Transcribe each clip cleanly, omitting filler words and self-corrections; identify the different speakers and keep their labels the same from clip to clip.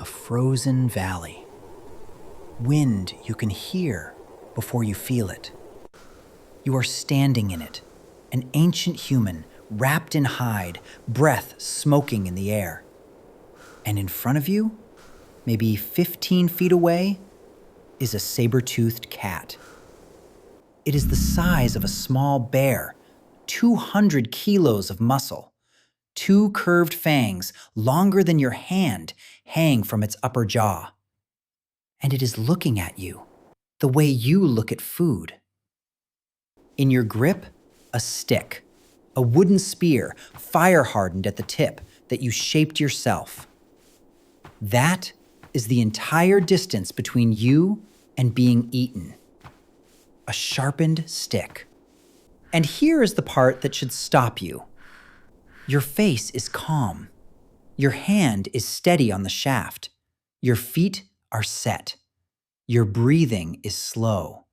Speaker 1: frozen valley. Wind you can hear before you feel it. You are standing in it, an ancient human wrapped in hide, breath smoking in the air. And in front of you, maybe 15 feet away, is a saber-toothed cat. It is the size of a small bear, 200 kilos of muscle. 2 curved fangs, longer than your hand, hang from its upper jaw. And it is looking at you, the way you look at food. In your grip, a stick, a wooden spear, fire-hardened at the tip that you shaped yourself. That is the entire distance between you and being eaten. A sharpened stick. And here is the part that should stop you. Your face is calm. Your hand is steady on the shaft. Your feet are set. Your breathing is slow.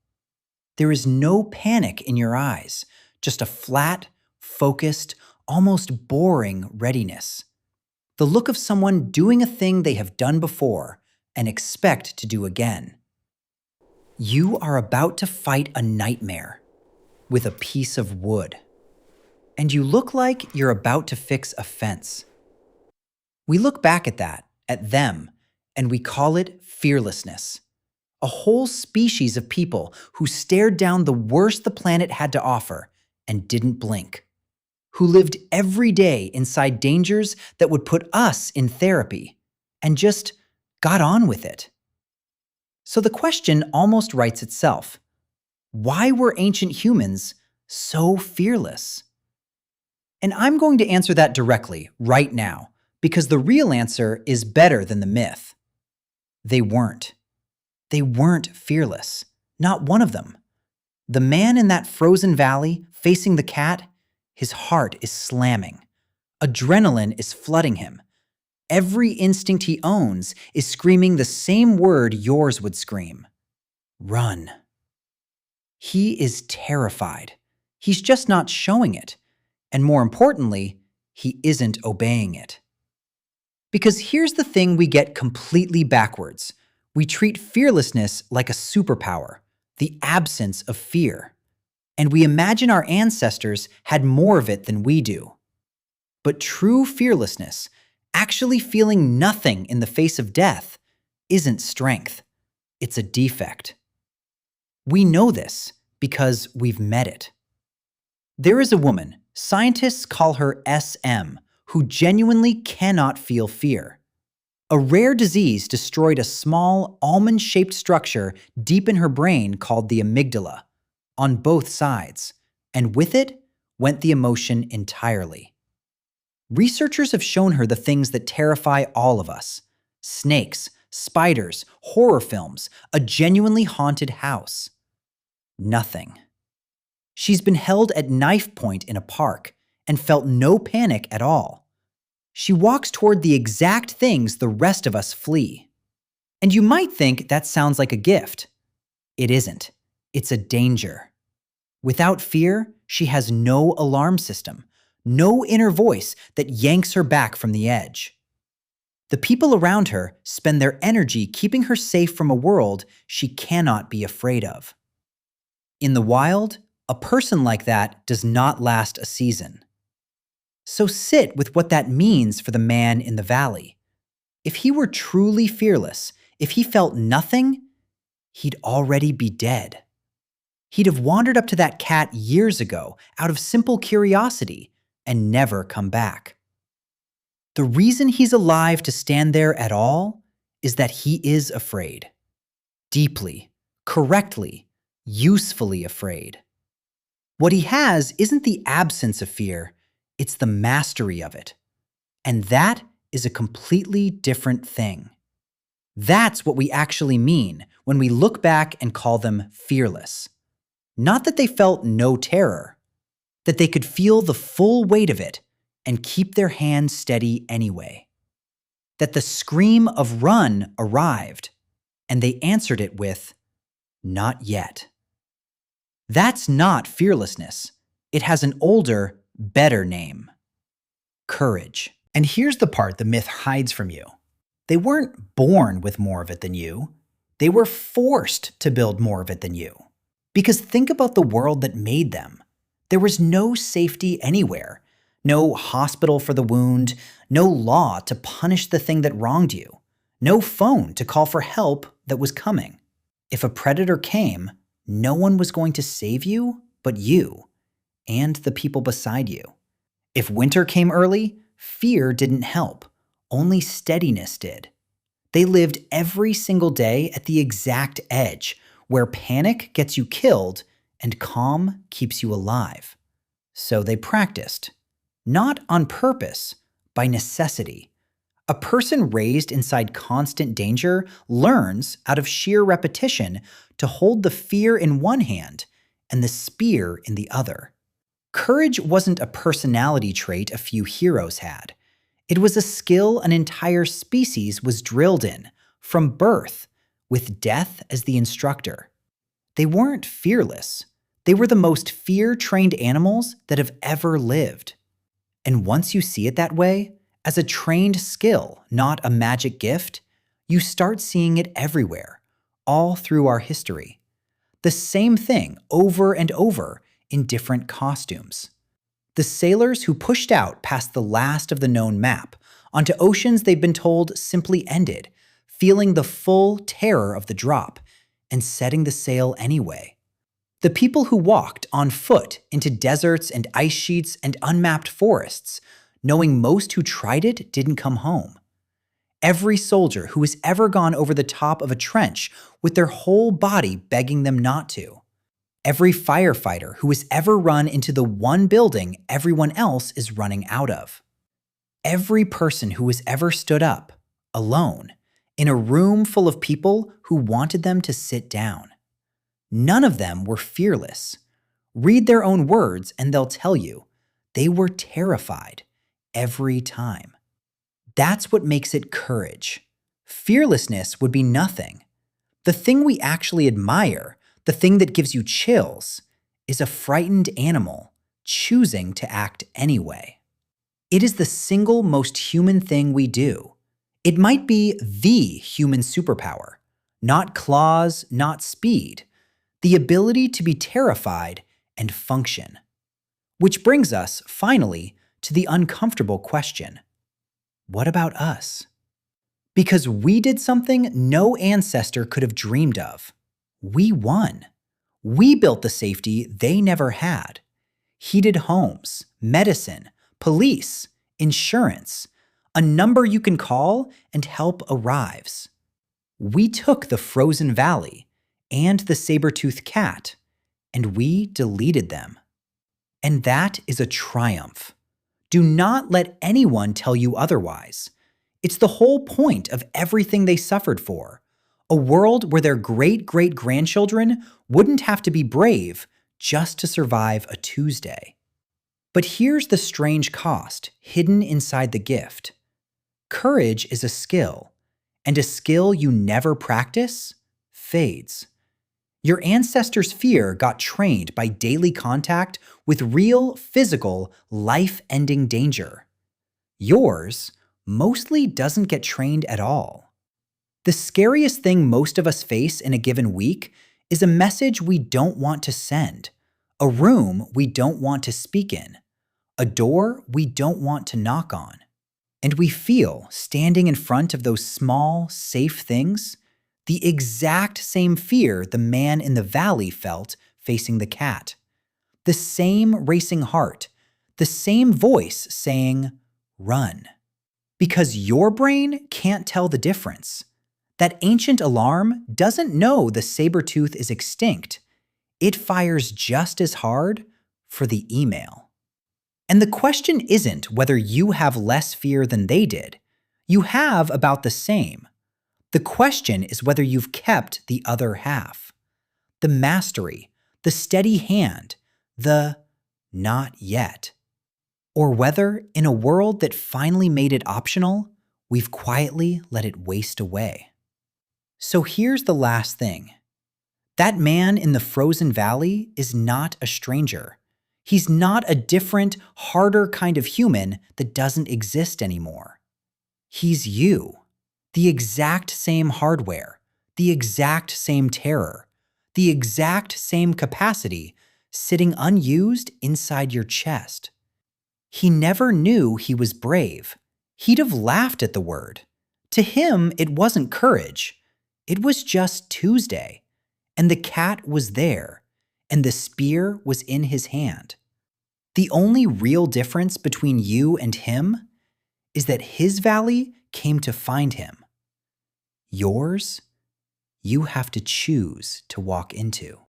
Speaker 1: There is no panic in your eyes, just a flat, focused, almost boring readiness. The look of someone doing a thing they have done before and expect to do again. You are about to fight a nightmare with a piece of wood. And you look like you're about to fix a fence. We look back at that, at them, and we call it fearlessness. A whole species of people who stared down the worst the planet had to offer and didn't blink. Who lived every day inside dangers that would put us in therapy and just got on with it. So the question almost writes itself. Why were ancient humans so fearless? And I'm going to answer that directly right now, because the real answer is better than the myth. They weren't. They weren't fearless. Not one of them. The man in that frozen valley facing the cat, his heart is slamming. Adrenaline is flooding him. Every instinct he owns is screaming the same word yours would scream. Run. He is terrified. He's just not showing it. And more importantly, he isn't obeying it. Because here's the thing we get completely backwards. We treat fearlessness like a superpower, the absence of fear. And we imagine our ancestors had more of it than we do. But true fearlessness, actually feeling nothing in the face of death, isn't strength. It's a defect. We know this because we've met it. There is a woman, scientists call her SM, who genuinely cannot feel fear. A rare disease destroyed a small, almond-shaped structure deep in her brain called the amygdala, on both sides, and with it went the emotion entirely. Researchers have shown her the things that terrify all of us: snakes, spiders, horror films, a genuinely haunted house. Nothing. She's been held at knife point in a park and felt no panic at all. She walks toward the exact things the rest of us flee. And you might think that sounds like a gift. It isn't. It's a danger. Without fear, she has no alarm system, no inner voice that yanks her back from the edge. The people around her spend their energy keeping her safe from a world she cannot be afraid of. In the wild, a person like that does not last a season. So sit with what that means for the man in the valley. If he were truly fearless, if he felt nothing, he'd already be dead. He'd have wandered up to that cat years ago out of simple curiosity and never come back. The reason he's alive to stand there at all is that he is afraid. Deeply, correctly, usefully afraid. What he has isn't the absence of fear, it's the mastery of it. And that is a completely different thing. That's what we actually mean when we look back and call them fearless. Not that they felt no terror, that they could feel the full weight of it and keep their hands steady anyway. That the scream of run arrived, and they answered it with, not yet. That's not fearlessness. It has an older, better name. Courage. And here's the part the myth hides from you. They weren't born with more of it than you. They were forced to build more of it than you. Because think about the world that made them. There was no safety anywhere, no hospital for the wound, no law to punish the thing that wronged you, no phone to call for help that was coming. If a predator came, no one was going to save you but you and the people beside you. If winter came early, fear didn't help, only steadiness did. They lived every single day at the exact edge, where panic gets you killed and calm keeps you alive. So they practiced. Not on purpose, by necessity. A person raised inside constant danger learns, out of sheer repetition, to hold the fear in one hand and the spear in the other. Courage wasn't a personality trait a few heroes had. It was a skill an entire species was drilled in, from birth, with death as the instructor. They weren't fearless. They were the most fear-trained animals that have ever lived. And once you see it that way, as a trained skill, not a magic gift, you start seeing it everywhere, all through our history. The same thing over and over in different costumes. The sailors who pushed out past the last of the known map, onto oceans they've been told simply ended, feeling the full terror of the drop, and setting the sail anyway. The people who walked on foot into deserts and ice sheets and unmapped forests, knowing most who tried it didn't come home. Every soldier who has ever gone over the top of a trench with their whole body begging them not to. Every firefighter who has ever run into the one building everyone else is running out of. Every person who has ever stood up, alone, in a room full of people who wanted them to sit down. None of them were fearless. Read their own words and they'll tell you they were terrified every time. That's what makes it courage. Fearlessness would be nothing. The thing we actually admire, the thing that gives you chills, is a frightened animal choosing to act anyway. It is the single most human thing we do. It might be the human superpower, not claws, not speed, the ability to be terrified and function. Which brings us, finally, to the uncomfortable question. What about us? Because we did something no ancestor could have dreamed of. We won. We built the safety they never had. Heated homes, medicine, police, insurance, a number you can call and help arrives. We took the frozen valley and the saber-toothed cat, and we deleted them. And that is a triumph. Do not let anyone tell you otherwise. It's the whole point of everything they suffered for. A world where their great-great-grandchildren wouldn't have to be brave just to survive a Tuesday. But here's the strange cost hidden inside the gift. Courage is a skill, and a skill you never practice fades. Your ancestors' fear got trained by daily contact with real, physical, life-ending danger. Yours mostly doesn't get trained at all. The scariest thing most of us face in a given week is a message we don't want to send, a room we don't want to speak in, a door we don't want to knock on. And we feel, standing in front of those small, safe things, the exact same fear the man in the valley felt facing the cat. The same racing heart, the same voice saying, "Run." Because your brain can't tell the difference. That ancient alarm doesn't know the saber-tooth is extinct. It fires just as hard for the email. And the question isn't whether you have less fear than they did. You have about the same. The question is whether you've kept the other half. The mastery, the steady hand, the not yet. Or whether, in a world that finally made it optional, we've quietly let it waste away. So here's the last thing. That man in the frozen valley is not a stranger. He's not a different, harder kind of human that doesn't exist anymore. He's you, The exact same hardware, the exact same terror, the exact same capacity sitting unused inside your chest. He never knew he was brave. He'd have laughed at the word. To him, it wasn't courage. It was just Tuesday. And the cat was there, and the spear was in his hand. The only real difference between you and him is that his valley came to find him. Yours, you have to choose to walk into.